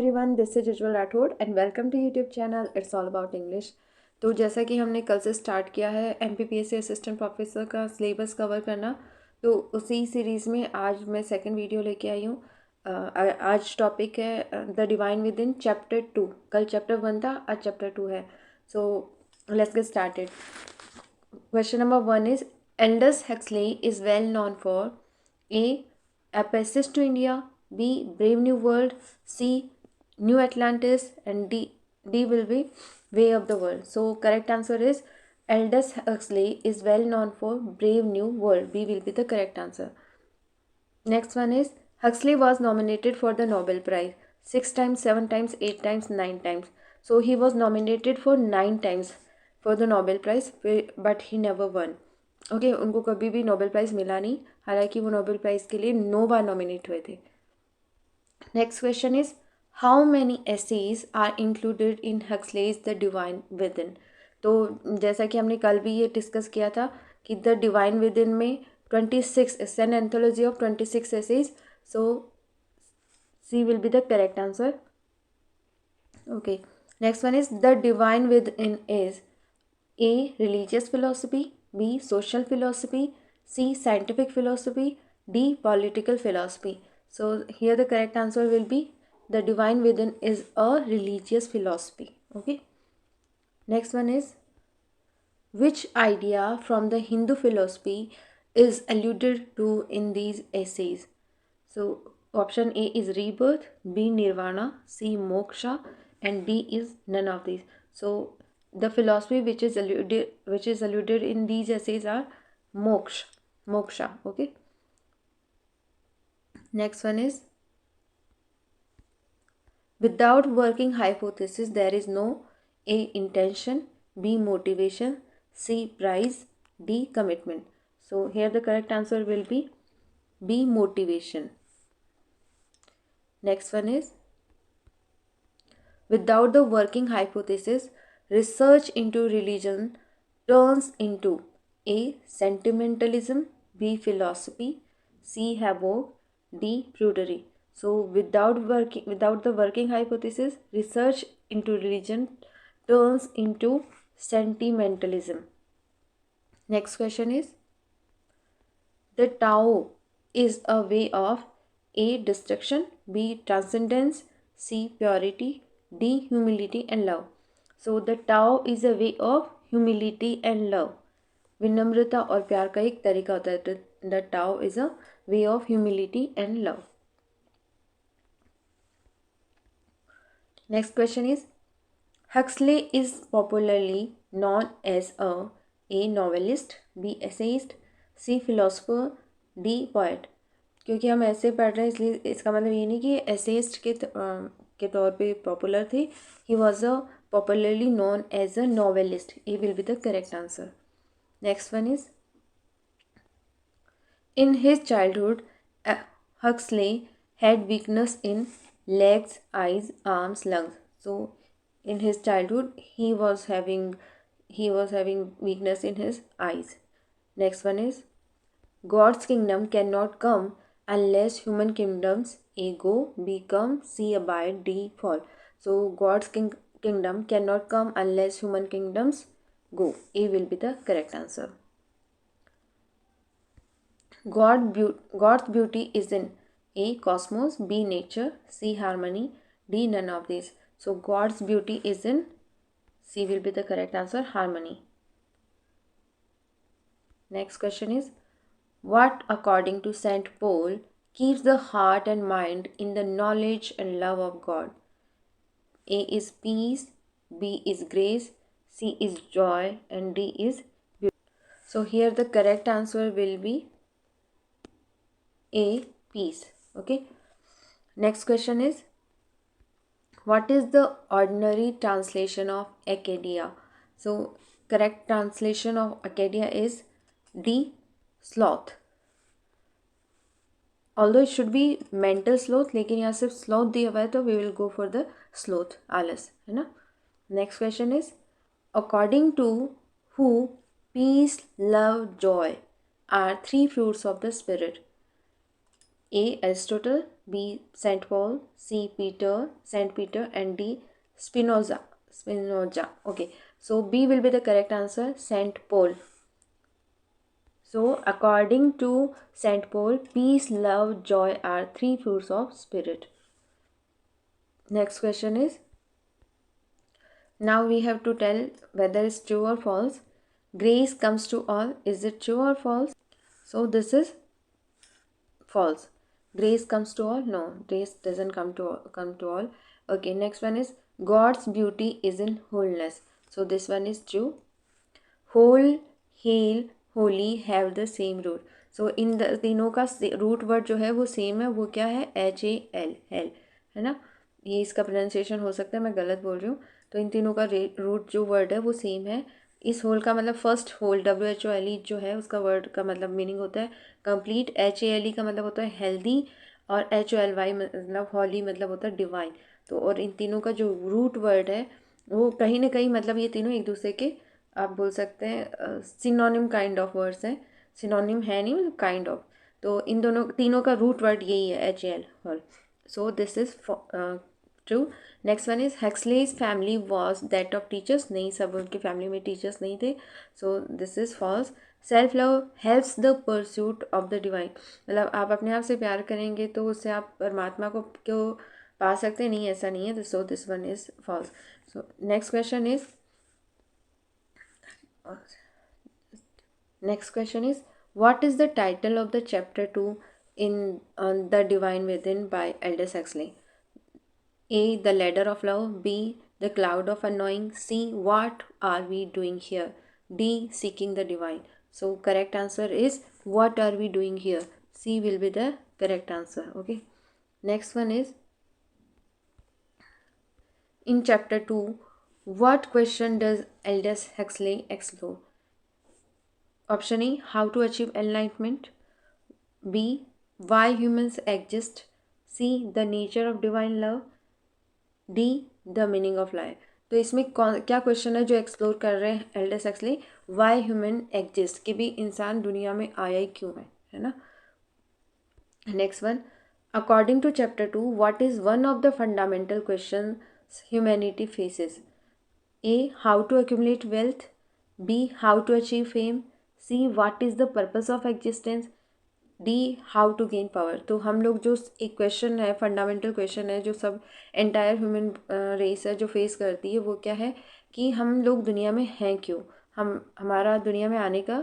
everyone, this is Ujjwal Rathod and welcome to YouTube channel It's All About English। तो जैसा कि हमने कल से स्टार्ट किया है MPPSC असिस्टेंट प्रोफेसर का सिलेबस कवर करना, तो उसी सीरीज़ में आज मैं सेकंड वीडियो लेके आई हूँ। आज टॉपिक है the divine with in chapter 2। कल चैप्टर 1 था, आज चैप्टर 2 है। So let's get started. Question number 1 is Aldous Huxley is well known for A. A Passage to India, B. Brave New World, C. New Atlantis, and D will be Way of the World. So correct answer is Aldous Huxley is well known for Brave New World. B will be the correct answer. Next one is Huxley was nominated for the Nobel Prize 6 times, 7 times, 8 times, 9 times. So he was nominated for 9 times for the Nobel Prize, but he never won. Okay उनको कभी भी Nobel prize मिला नहीं, हालांकि वो Nobel prize के लिए 9 बार nominate हुए थे। Next question is how many essays are included in Huxley's the divine within. तो जैसा कि हमने कल भी ये डिस्कस किया था कि द डिवाइन विद इन में 26 it's an anthology of 26 essays. So C will be the correct answer. Okay next one is the divine within is A. Religious philosophy, B. Social philosophy, C. Scientific philosophy, D. Political philosophy. So here the correct answer will be the divine within is a religious philosophy. Okay. Next one is which idea from the Hindu philosophy is alluded to in these essays? So option A is rebirth, B. Nirvana, C. Moksha, and D is none of these. So the philosophy which is alluded in these essays are moksha. Okay. Next one is without working hypothesis there is no A. intention, B. motivation, C. prize, D. commitment. So here the correct answer will be B. motivation. Next one is without the working hypothesis research into religion turns into A. sentimentalism, B. philosophy, C. havoc, D. prudery. So without the working hypothesis research into religion turns into sentimentalism. Next question is the Tao is a way of A. destruction, B. transcendence, C. purity, D. humility and love. So the Tao is a way of humility and love. विनम्रता और प्यार का एक तरीका होता है। The Tao is a way of humility and love. Next question is Huxley is popularly known as A. novelist, B. essayist, C. philosopher, D. poet. क्योंकि हम ऐसे पढ़ रहे हैं इसलिए इसका मतलब ये नहीं कि एसेइस्ट के तौर पे पॉपुलर थे। He was a popularly known as a novelist. A will be the correct answer. Next one is in his childhood Huxley had weakness in legs, eyes, arms, lungs. So in his childhood he was having weakness in his eyes. Next one is God's kingdom cannot come unless human kingdoms A. go, B. come, C. abide, D. fall. So God's kingdom cannot come unless human kingdoms go. A will be the correct answer. God's beauty is in A. cosmos, B. nature, C. harmony, D. none of these. So God's beauty is in C will be the correct answer, harmony. Next question is what according to St. Paul keeps the heart and mind in the knowledge and love of God? A is peace, B is grace, C is joy, and D is beauty. So here the correct answer will be A, peace. Okay. Next question is what is the ordinary translation of Acadia? So correct translation of Acadia is D, sloth. Although it should be mental sloth, लेकिन यहाँ सिर्फ sloth दिया हुआ है तो we will go for the sloth, आलस, है ना। Next question is according to who peace, love, joy are three fruits of the spirit? A. Aristotle, B. Saint Paul, C. Peter, Saint Peter, and D. Spinoza. Spinoza. Okay. So B will be the correct answer, Saint Paul. So according to Saint Paul, peace, love, joy are three fruits of spirit. Next question is, now we have to tell whether it's true or false. Grace comes to all. Is it true or false? So this is false. Grace comes to all. No, grace doesn't come to all. Okay, next one is, God's beauty is in wholeness. So this one is true. Whole, heal, holy have the same root. So इन तीनों का root word जो है वो same है. वो क्या है? HAL, hello, है ना. ये इसका प्रोनाउंसिएशन हो सकता है, मैं गलत बोल रही हूँ. तो इन तीनों का रूट जो वर्ड है वो सेम है. इस होल का मतलब फर्स्ट होल WHOLE जो है उसका वर्ड का मतलब मीनिंग होता है कंप्लीट. HALE का मतलब होता है हेल्दी, और HOLY मतलब हॉली मतलब होता है डिवाइन. तो और इन तीनों का जो रूट वर्ड है वो कहीं ना कहीं मतलब ये तीनों एक दूसरे के आप बोल सकते हैं सिनोनिम काइंड ऑफ वर्ड्स हैं. सिनोनिम है नहीं, मतलब काइंड ऑफ. तो इन दोनों तीनों का रूट वर्ड यही है, HAL hall. So this is true. Next one is, Huxley's family was that of teachers. नहीं, सब उनकी फैमिली में टीचर्स नहीं थे. So this is false. Self love helps the pursuit of the divine. मतलब आप अपने आप से प्यार करेंगे तो उससे आप परमात्मा को क्यों पा सकते हैं? नहीं, ऐसा नहीं है. So this one is false. So next question is, next question is, what is the title of the chapter 2 in The Divine Within by Aldous Huxley? A. The Ladder of Love. B. The Cloud of Unknowing. C. What are we doing here? D. Seeking the Divine. So correct answer is, what are we doing here? C will be the correct answer. Okay. Next one is, in chapter 2, what question does Aldous Huxley explore? Option A, how to achieve enlightenment. B, why humans exist. C, the nature of divine love. D, the meaning of life. तो इसमें क्या question है जो explore कर रहे हैं Aldous axially? Why human exist, कि भी इंसान दुनिया में आया ही क्यों है ना. Next one, according to chapter 2, what is one of the fundamental question humanity faces? A, how to accumulate wealth. B, how to achieve fame. C, what is the purpose of existence. D, how to gain power. तो हम लोग जो एक question है, fundamental question है जो सब entire human race है जो फेस करती है, वो क्या है कि हम लोग दुनिया में हैं क्यों, हमारा दुनिया में आने का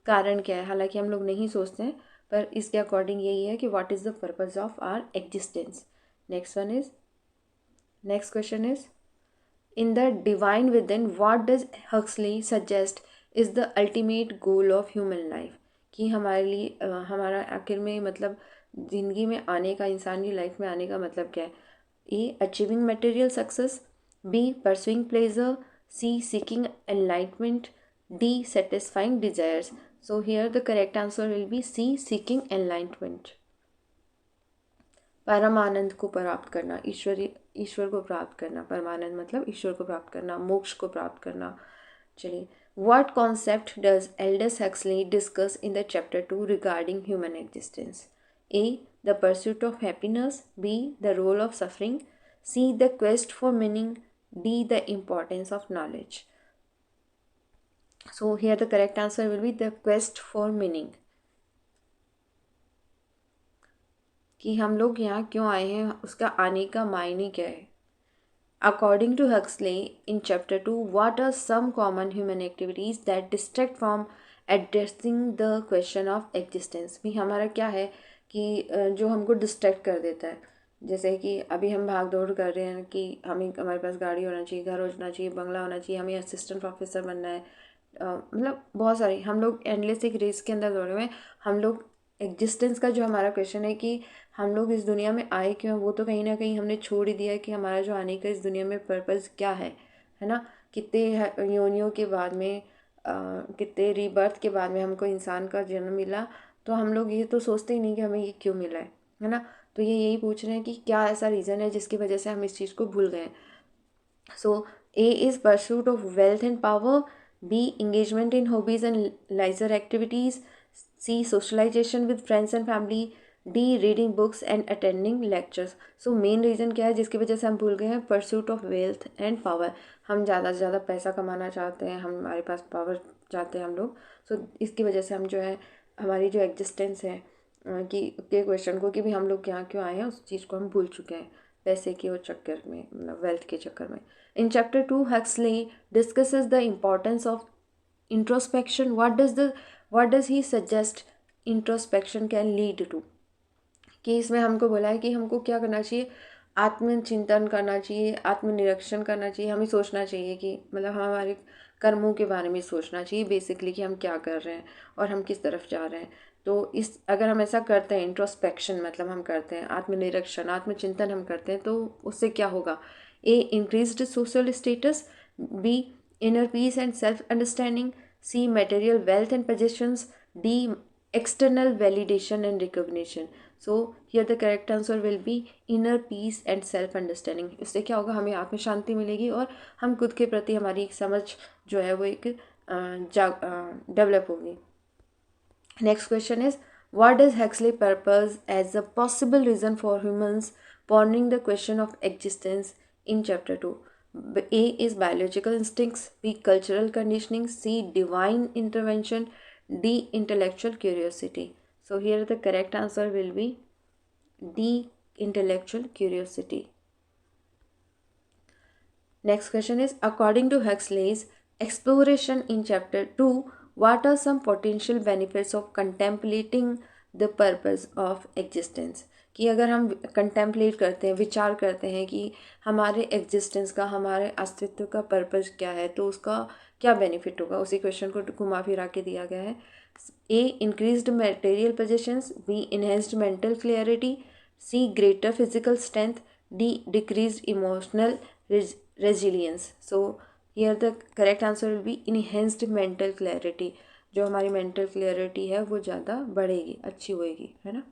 कारण क्या है. हालांकि हम लोग नहीं सोचते हैं, पर इसके अकॉर्डिंग यही है कि what is the purpose of our existence. Next question is, in The Divine Within, what does Huxley suggest is the ultimate goal of human life? कि हमारे लिए हमारा आखिर में मतलब ज़िंदगी में आने का, इंसानी लाइफ में आने का मतलब क्या है? A, achieving material success. B, pursuing pleasure. C, seeking enlightenment. D, satisfying desires. So here the correct answer will be C, seeking enlightenment. परमानंद को प्राप्त करना, ईश्वर को प्राप्त करना. परमानंद मतलब ईश्वर को प्राप्त करना, मोक्ष को प्राप्त करना. चलिए, what concept does Aldous Huxley discuss in the chapter 2 regarding human existence? A, the pursuit of happiness. B, the role of suffering. C, the quest for meaning. D, the importance of knowledge. So here the correct answer will be the quest for meaning. कि हम लोग यहाँ क्यों आए हैं, उसका आने का मायने क्या है. According to Huxley, in chapter 2, what are some common human activities that distract from addressing the question of existence. भी हमारा क्या है कि जो हमको डिस्ट्रैक्ट कर देता है. जैसे कि अभी हम भाग दौड़ कर रहे हैं कि हमारे पास गाड़ी होना चाहिए, घर होना चाहिए, बंगला होना चाहिए, हमें असिस्टेंट प्रोफेसर बनना है. मतलब बहुत सारी हम लोग एंडलेस एक रेस के अंदर दौड़े हुए हैं. हम लोग एग्जिस्टेंस का जो हमारा क्वेश्चन है कि हम लोग इस दुनिया में आए क्यों, वो तो कहीं ना कहीं हमने छोड़ ही दिया है कि हमारा जो आने का इस दुनिया में पर्पज़ क्या है ना. कितने योनियों के बाद में कितने रीबर्थ के बाद में हमको इंसान का जन्म मिला, तो हम लोग ये तो सोचते ही नहीं कि हमें ये क्यों मिला है ना. तो ये यही पूछ रहे हैं कि क्या ऐसा रीज़न है जिसकी वजह से हम इस चीज़ को भूल गए. So A is pursuit of wealth and power. B, engagement in hobbies and leisure activities. C, socialization with friends and family. D reading books and attending lectures. So main reason क्या है जिसकी वजह से हम भूल गए हैं? Pursuit of wealth and power. हम ज़्यादा से ज़्यादा पैसा कमाना चाहते हैं, हमारे पास पावर चाहते हैं हम लोग। सो इसकी वजह से हम जो है हमारी जो एग्जिस्टेंस है कि के क्वेश्चन को कि भी हम लोग यहाँ क्यों आए हैं उस चीज़ को हम भूल चुके हैं पैसे के वो चक्कर में, मतलब वेल्थ के चक्कर में। In chapter 2 Huxley discusses the importance of introspection. What does he suggest introspection can lead to? कि इसमें हमको बोला है कि हमको क्या करना चाहिए? आत्मचिंतन करना चाहिए, आत्मनिरीक्षण करना चाहिए, हमें सोचना चाहिए कि मतलब हम हमारे कर्मों के बारे में सोचना चाहिए बेसिकली कि हम क्या कर रहे हैं और हम किस तरफ जा रहे हैं। तो इस अगर हम ऐसा करते हैं, इंट्रोस्पेक्शन मतलब हम करते हैं, आत्मनिरीक्षण आत्मचिंतन हम करते हैं, तो उससे क्या होगा? A increased social status, B inner peace and self understanding, C material wealth and possessions, D external validation and recognition. So here the correct answer will be inner peace and self understanding. इससे क्या होगा? हमें आत्म शांति मिलेगी और हम खुद के प्रति हमारी एक समझ जो है वो एक डेवलप होगी। Next question is what does Huxley purpose as a possible reason for humans pondering the question of existence in chapter 2? A is biological instincts, B cultural conditioning, C divine intervention, D intellectual curiosity. So here the correct answer will be D intellectual curiosity. Next question is according to Huxley's exploration in chapter 2, what are some potential benefits of contemplating the purpose of existence? कि अगर हम contemplate करते हैं, विचार करते हैं कि हमारे एग्जिस्टेंस का, हमारे अस्तित्व का पर्पस क्या है, तो उसका क्या बेनिफिट होगा? उसी क्वेश्चन को घुमा फिरा के दिया गया है। A increased material possessions, B enhanced mental clarity, C greater physical strength, D decreased emotional resilience. So here the correct answer will be enhanced mental clarity. जो हमारी mental clarity है वो ज़्यादा बढ़ेगी, अच्छी होएगी, है ना।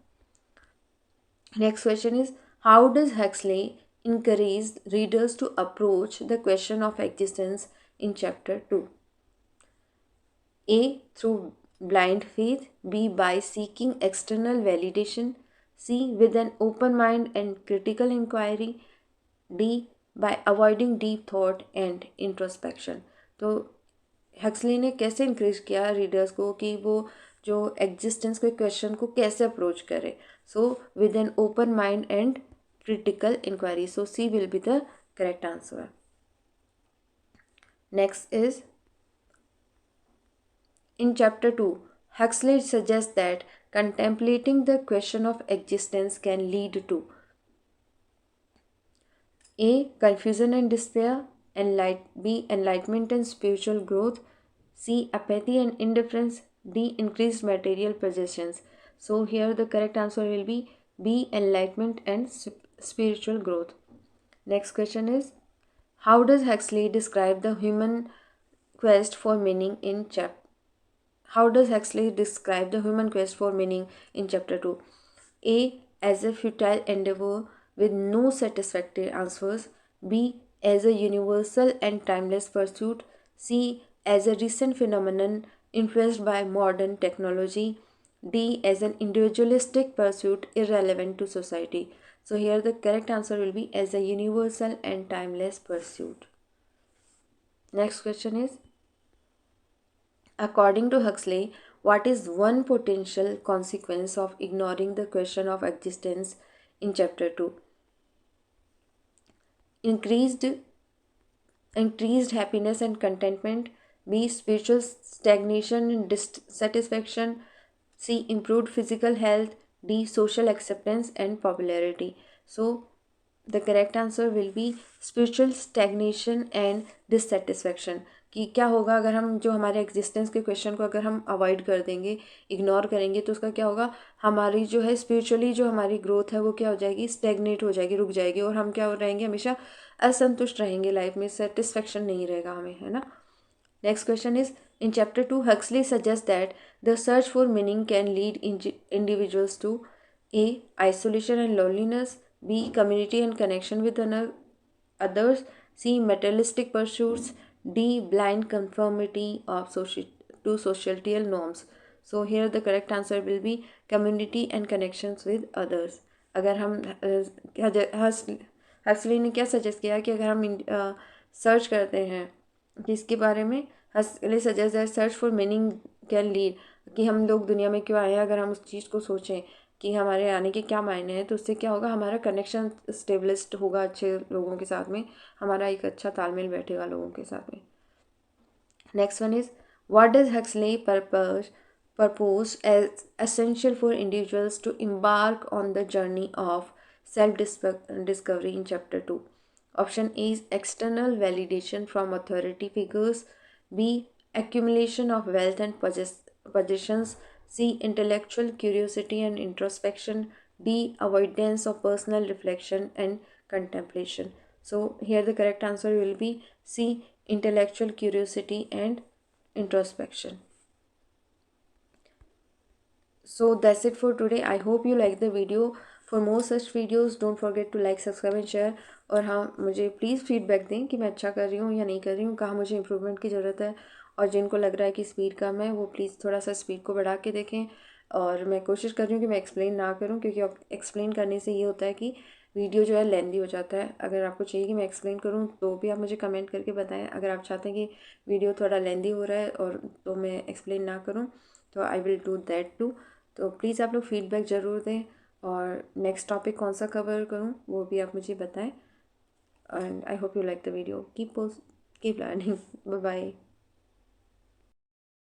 Next question is how does Huxley encourage readers to approach the question of existence in chapter 2? A through blind faith, B by seeking external validation, C with an open mind and critical inquiry, D by avoiding deep thought and introspection. तो Huxley ने कैसे increase किया readers को कि वो जो existence के question को कैसे अप्रोच करे? So with an open mind and critical inquiry. So C will be the correct answer. Next is in chapter 2, Huxley suggests that contemplating the question of existence can lead to A. Confusion and despair, B. Enlightenment and spiritual growth, C. Apathy and indifference, D. Increased material possessions. So here the correct answer will be B. Enlightenment and spiritual growth. Next question is how does Huxley describe the human quest for meaning in chapter? How does Huxley describe the human quest for meaning in chapter 2? A. As a futile endeavor with no satisfactory answers. B. As a universal and timeless pursuit. C. As a recent phenomenon influenced by modern technology. D. As an individualistic pursuit irrelevant to society. So here the correct answer will be as a universal and timeless pursuit. Next question is according to Huxley, what is one potential consequence of ignoring the question of existence in chapter 2? Increased happiness and contentment, B. Spiritual stagnation and dissatisfaction, C. Improved physical health, D. Social acceptance and popularity. So the correct answer will be spiritual stagnation and dissatisfaction. कि क्या होगा अगर हम जो हमारे existence के question को अगर हम अवॉइड कर देंगे, इग्नोर करेंगे, तो उसका क्या होगा? हमारी जो है स्पिरिचुअली जो हमारी ग्रोथ है वो क्या हो जाएगी? स्टेगनेट हो जाएगी, रुक जाएगी, और हम क्या रहेंगे? हमेशा असंतुष्ट रहेंगे, लाइफ में सेटिस्फेक्शन नहीं रहेगा हमें, है ना। Next question is in chapter 2 Huxley suggests that the search for meaning can lead individuals to A. Isolation and loneliness, B. Community and connection with others, C. Materialistic pursuits, D. Blind conformity of to societal norms. So here the correct answer will B community and connections with others. अगर हम Huxley ने क्या suggest किया कि अगर हम search करते हैं किसके बारे में, Huxley suggest that search for meaning can lead, कि हम लोग दुनिया में क्यों आए हैं, अगर हम उस चीज़ को सोचें कि हमारे आने के क्या मायने हैं, तो उससे क्या होगा, हमारा कनेक्शन स्टेबलिस्ट होगा अच्छे लोगों के साथ में, हमारा एक अच्छा तालमेल बैठेगा लोगों के साथ में। Next one is what does Huxley purpose as essential for individuals to embark on the journey of self-discovery in chapter 2. Option A is external validation from authority figures, B accumulation of wealth and possessions, C intellectual curiosity and introspection, D avoidance of personal reflection and contemplation. So here the correct answer will be C intellectual curiosity and introspection. So that's it for today. I hope you like the video. For more such videos don't forget to like, subscribe and share. और हाँ, मुझे please feedback दें कि मैं अच्छा कर रही हूँ या नहीं कर रही हूँ, कहाँ मुझे इम्प्रूवमेंट की ज़रूरत है। और जिनको लग रहा है कि स्पीड कम है वो प्लीज़ थोड़ा सा स्पीड को बढ़ा के देखें। और मैं कोशिश कर रही हूँ कि मैं एक्सप्लेन ना करूँ, क्योंकि अब एक्सप्लेन करने से ये होता है कि वीडियो जो है लेंदी हो जाता है। अगर आपको चाहिए कि मैं एक्सप्लेन करूँ तो भी आप मुझे कमेंट करके बताएं। अगर आप चाहते हैं कि वीडियो थोड़ा लेंदी हो रहा है और तो मैं एक्सप्लेन ना करूँ, तो I will do that too. तो प्लीज़ आप लोग फीडबैक ज़रूर दें, और नेक्स्ट टॉपिक कौन सा कवर करूँ वो भी आप मुझे बताएं। And I hope you like the video. Keep learning. Bye bye.